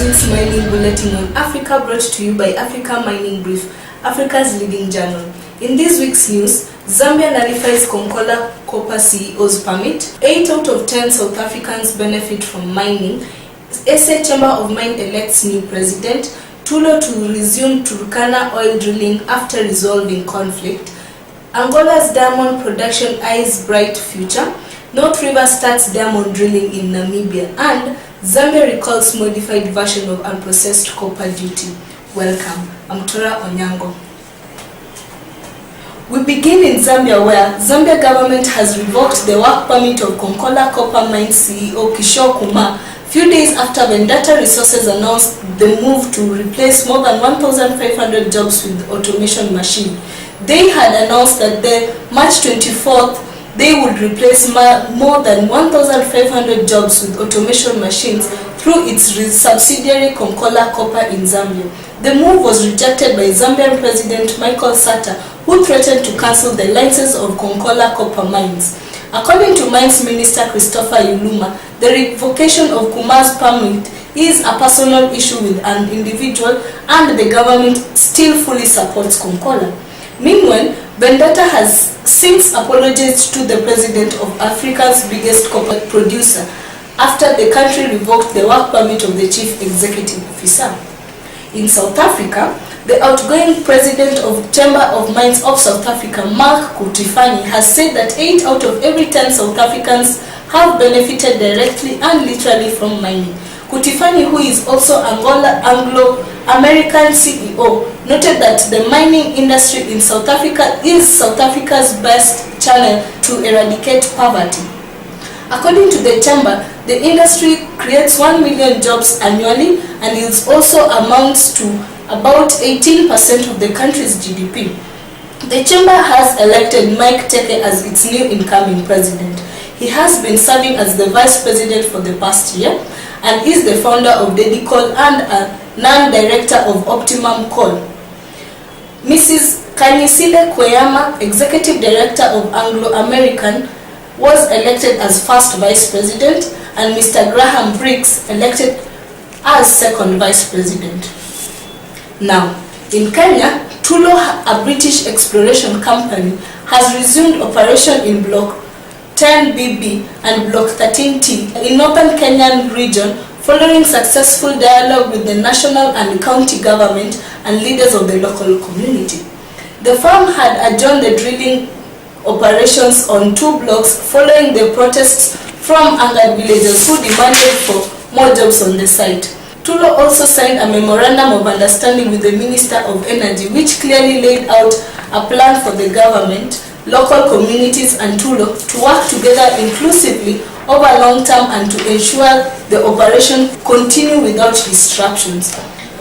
this week's Mining Bulletin on Africa, brought to you by Africa Mining Brief, Africa's leading journal. In this week's news, Zambia nullifies Konkola Copper CEO's permit. 8 out of 10 South Africans benefit from mining. SA Chamber of Mine elects new president. Tulo to resume Turkana oil drilling after resolving conflict. Angola's diamond production eyes bright future. North River starts diamond drilling in Namibia, and Zambia recalls modified version of unprocessed copper duty. Welcome, I'm Tora Onyango. We begin in Zambia, where Zambia government has revoked the work permit of Konkola Copper Mine CEO Kishore Kumar few days after Vendetta Resources announced the move to replace more than 1,500 jobs with automation machine. They had announced that the March 24th they would replace more than 1,500 jobs with automation machines through its subsidiary Konkola Copper in Zambia. The move was rejected by Zambian President Michael Sata, who threatened to cancel the license of Konkola Copper mines. According to Mines Minister Christopher Yuluma, the revocation of Kumar's permit is a personal issue with an individual, and the government still fully supports Konkola. Meanwhile, Vendetta has since apologized to the president of Africa's biggest copper producer after the country revoked the work permit of the chief executive officer. In South Africa, the outgoing president of Chamber of Mines of South Africa, Mark Kutifani, has said that 8 out of every 10 South Africans have benefited directly and literally from mining. Kutifani, who is also Anglo-American CEO, noted that the mining industry in South Africa is South Africa's best channel to eradicate poverty. According to the chamber, the industry creates 1 million jobs annually and it also amounts to about 18% of the country's GDP. The chamber has elected Mike Teke as its new incoming president. He has been serving as the vice president for the past year and is the founder of Dedicol and a non-director of Optimum Coal. Mrs. Kanyisile Kweyama, executive director of Anglo-American, was elected as first vice president, and Mr. Graham Briggs elected as second vice president. Now, in Kenya, Tulo, a British exploration company, has resumed operation in Block 10BB and Block 13T in northern Kenyan region following successful dialogue with the national and county government and leaders of the local community. The firm had adjourned the drilling operations on 2 blocks following the protests from angered villagers who demanded for more jobs on the site. Tulo also signed a memorandum of understanding with the Minister of Energy, which clearly laid out a plan for the government, local communities and Tulo to work together inclusively over long term and to ensure the operation continue without disruptions.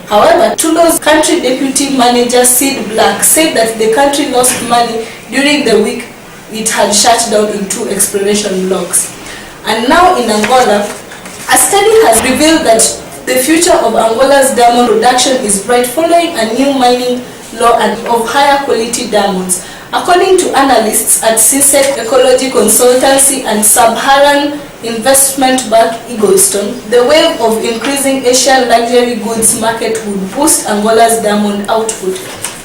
However, Tulo's country deputy manager Sid Black said that the country lost money during the week it had shut down in 2 exploration blocks. And now in Angola, a study has revealed that the future of Angola's diamond production is bright following a new mining law and of higher quality diamonds. According to analysts at CSEC Ecology Consultancy and Sub-Saharan Investment Bank Eaglestone, the wave of increasing Asian luxury goods market would boost Angola's diamond output.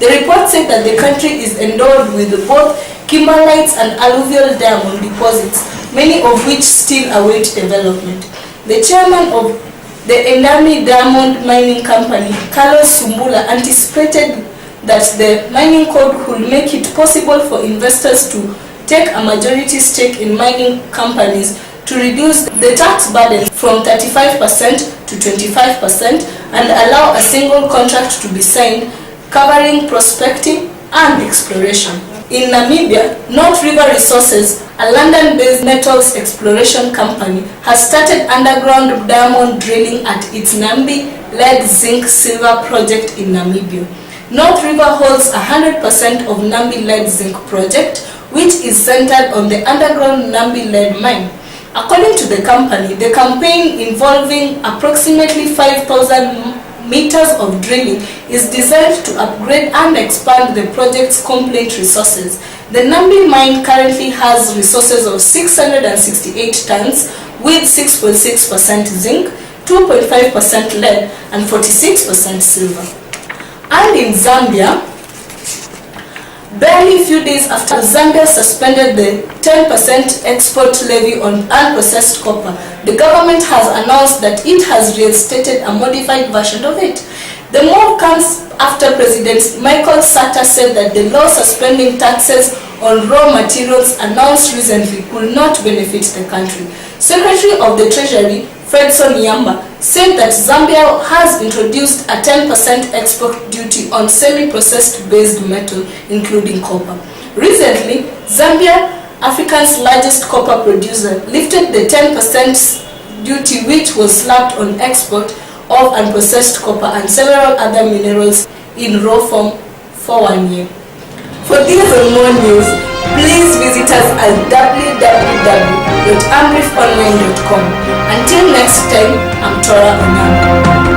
The report said that the country is endowed with both kimberlites and alluvial diamond deposits, many of which still await development. The chairman of the Endami Diamond Mining Company, Carlos Sumbula, anticipated that the mining code could make it possible for investors to take a majority stake in mining companies to reduce the tax burden from 35% to 25% and allow a single contract to be signed covering prospecting and exploration. In Namibia, North River Resources, a London-based metals exploration company, has started underground diamond drilling at its Nambi lead-zinc-silver project in Namibia. North River holds 100% of Nambi lead-zinc project, which is centered on the underground Nambi lead mine. According to the company, the campaign involving approximately 5,000 meters of drilling is designed to upgrade and expand the project's complete resources. The Nambi mine currently has resources of 668 tons with 6.6% zinc, 2.5% lead, and 46% silver. And in Zambia, barely a few days after Zambia suspended the 10% export levy on unprocessed copper, the government has announced that it has reinstated a modified version of it. The move comes after President Michael Sata said that the law suspending taxes on raw materials announced recently could not benefit the country. Secretary of the Treasury, Fredson Yamba, said that Zambia has introduced a 10% export duty on semi-processed based metal, including copper. Recently, Zambia, Africa's largest copper producer, lifted the 10% duty which was slapped on export of unprocessed copper and several other minerals in raw form for 1 year. For this and more news, please visit us at www.amrifonline.com. Until next time, I'm Tora Onyango.